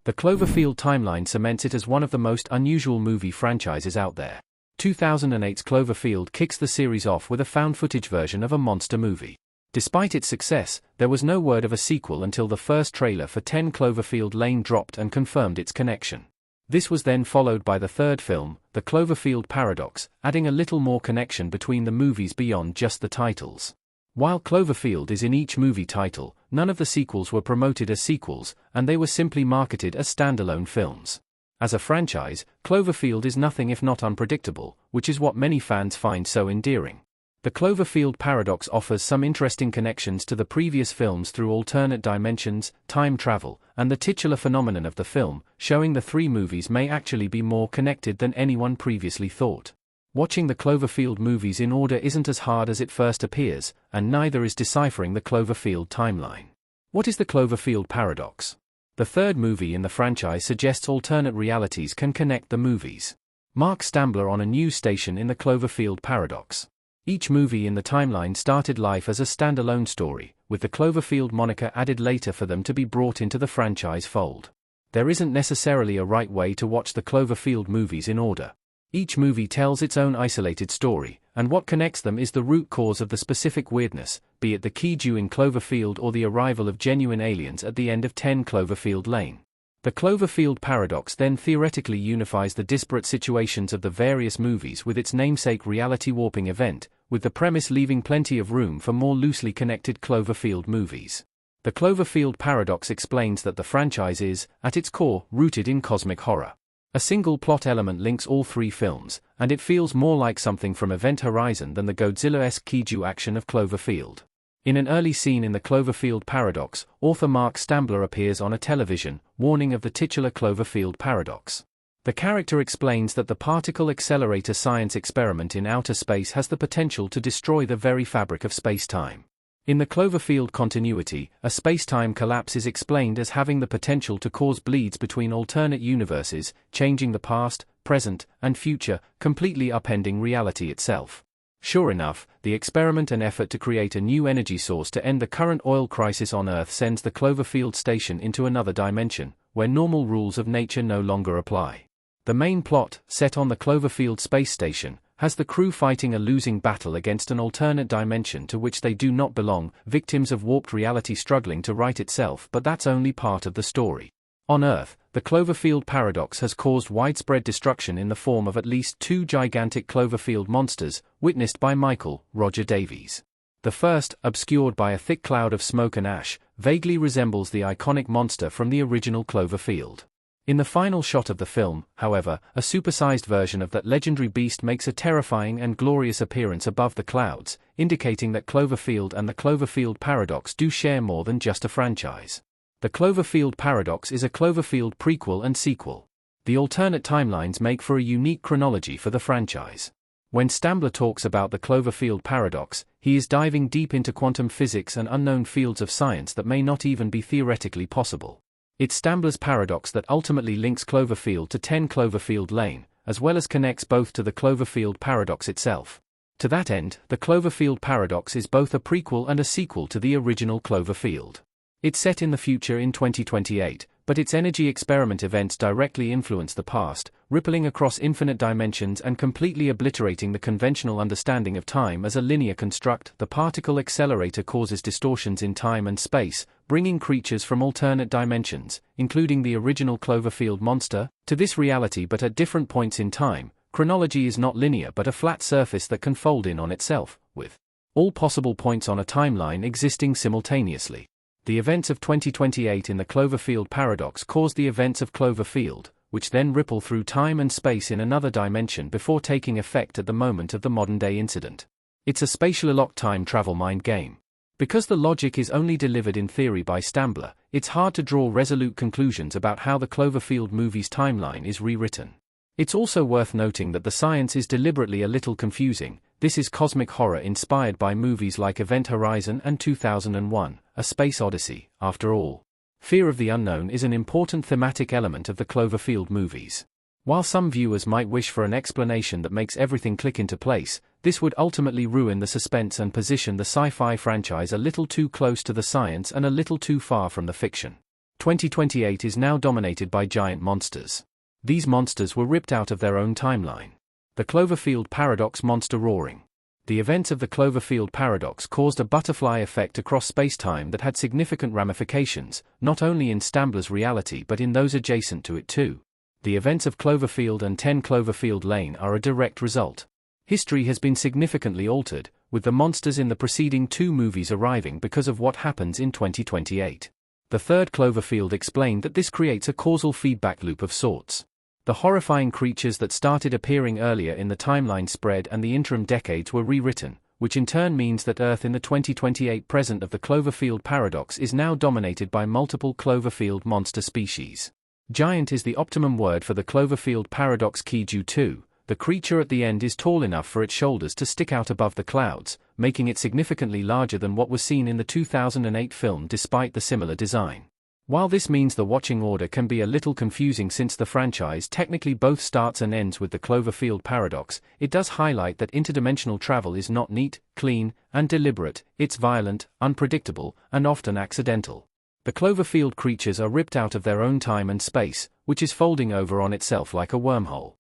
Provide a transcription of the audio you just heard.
The Cloverfield timeline cements it as one of the most unusual movie franchises out there. 2008's Cloverfield kicks the series off with a found-footage version of a monster movie. Despite its success, there was no word of a sequel until the first trailer for 10 Cloverfield Lane dropped and confirmed its connection. This was then followed by the third film, The Cloverfield Paradox, adding a little more connection between the movies beyond just the titles. While Cloverfield is in each movie title, none of the sequels were promoted as sequels, and they were simply marketed as standalone films. As a franchise, Cloverfield is nothing if not unpredictable, which is what many fans find so endearing. The Cloverfield Paradox offers some interesting connections to the previous films through alternate dimensions, time travel, and the titular phenomenon of the film, showing the three movies may actually be more connected than anyone previously thought. Watching the Cloverfield movies in order isn't as hard as it first appears, and neither is deciphering the Cloverfield timeline. What is the Cloverfield Paradox? The third movie in the franchise suggests alternate realities can connect the movies. Mark Stambler on a news station in the Cloverfield Paradox. Each movie in the timeline started life as a standalone story, with the Cloverfield moniker added later for them to be brought into the franchise fold. There isn't necessarily a right way to watch the Cloverfield movies in order. Each movie tells its own isolated story, and what connects them is the root cause of the specific weirdness, be it the Keiju in Cloverfield or the arrival of genuine aliens at the end of 10 Cloverfield Lane. The Cloverfield Paradox then theoretically unifies the disparate situations of the various movies with its namesake reality warping event, with the premise leaving plenty of room for more loosely connected Cloverfield movies. The Cloverfield Paradox explains that the franchise is, at its core, rooted in cosmic horror. A single plot element links all three films, and it feels more like something from Event Horizon than the Godzilla-esque Keiju action of Cloverfield. In an early scene in the Cloverfield Paradox, author Mark Stambler appears on a television, warning of the titular Cloverfield Paradox. The character explains that the particle accelerator science experiment in outer space has the potential to destroy the very fabric of space-time. In the Cloverfield continuity, a space-time collapse is explained as having the potential to cause bleeds between alternate universes, changing the past, present, and future, completely upending reality itself. Sure enough, the experiment and effort to create a new energy source to end the current oil crisis on Earth sends the Cloverfield station into another dimension, where normal rules of nature no longer apply. The main plot, set on the Cloverfield space station, has the crew fighting a losing battle against an alternate dimension to which they do not belong, victims of warped reality struggling to right itself, but that's only part of the story. On Earth, the Cloverfield Paradox has caused widespread destruction in the form of at least two gigantic Cloverfield monsters, witnessed by Michael, Roger Davies. The first, obscured by a thick cloud of smoke and ash, vaguely resembles the iconic monster from the original Cloverfield. In the final shot of the film, however, a supersized version of that legendary beast makes a terrifying and glorious appearance above the clouds, indicating that Cloverfield and the Cloverfield Paradox do share more than just a franchise. The Cloverfield Paradox is a Cloverfield prequel and sequel. The alternate timelines make for a unique chronology for the franchise. When Stambler talks about the Cloverfield Paradox, he is diving deep into quantum physics and unknown fields of science that may not even be theoretically possible. It's Stambler's paradox that ultimately links Cloverfield to 10 Cloverfield Lane, as well as connects both to the Cloverfield Paradox itself. To that end, the Cloverfield Paradox is both a prequel and a sequel to the original Cloverfield. It's set in the future in 2028, but its energy experiment events directly influence the past, rippling across infinite dimensions and completely obliterating the conventional understanding of time as a linear construct. The particle accelerator causes distortions in time and space, bringing creatures from alternate dimensions, including the original Cloverfield monster, to this reality but at different points in time. Chronology is not linear but a flat surface that can fold in on itself, with all possible points on a timeline existing simultaneously. The events of 2028 in the Cloverfield Paradox cause the events of Cloverfield, which then ripple through time and space in another dimension before taking effect at the moment of the modern-day incident. It's a spatially locked time travel mind game. Because the logic is only delivered in theory by Stambler, it's hard to draw resolute conclusions about how the Cloverfield movie's timeline is rewritten. It's also worth noting that the science is deliberately a little confusing. This is cosmic horror inspired by movies like Event Horizon and 2001, A Space Odyssey. After all, fear of the unknown is an important thematic element of the Cloverfield movies. While some viewers might wish for an explanation that makes everything click into place, this would ultimately ruin the suspense and position the sci-fi franchise a little too close to the science and a little too far from the fiction. 2028 is now dominated by giant monsters. These monsters were ripped out of their own timeline. The Cloverfield paradox monster roaring. The events of the Cloverfield paradox caused a butterfly effect across space-time that had significant ramifications, not only in Stambler's reality but in those adjacent to it too. The events of Cloverfield and 10 Cloverfield Lane are a direct result. History has been significantly altered, with the monsters in the preceding two movies arriving because of what happens in 2028. The third Cloverfield explained that this creates a causal feedback loop of sorts. The horrifying creatures that started appearing earlier in the timeline spread and the interim decades were rewritten, which in turn means that Earth in the 2028 present of the Cloverfield paradox is now dominated by multiple Cloverfield monster species. Giant is the optimum word for the Cloverfield paradox key due to, the creature at the end is tall enough for its shoulders to stick out above the clouds, making it significantly larger than what was seen in the 2008 film despite the similar design. While this means the watching order can be a little confusing since the franchise technically both starts and ends with the Cloverfield paradox, it does highlight that interdimensional travel is not neat, clean, and deliberate, it's violent, unpredictable, and often accidental. The Cloverfield creatures are ripped out of their own time and space, which is folding over on itself like a wormhole.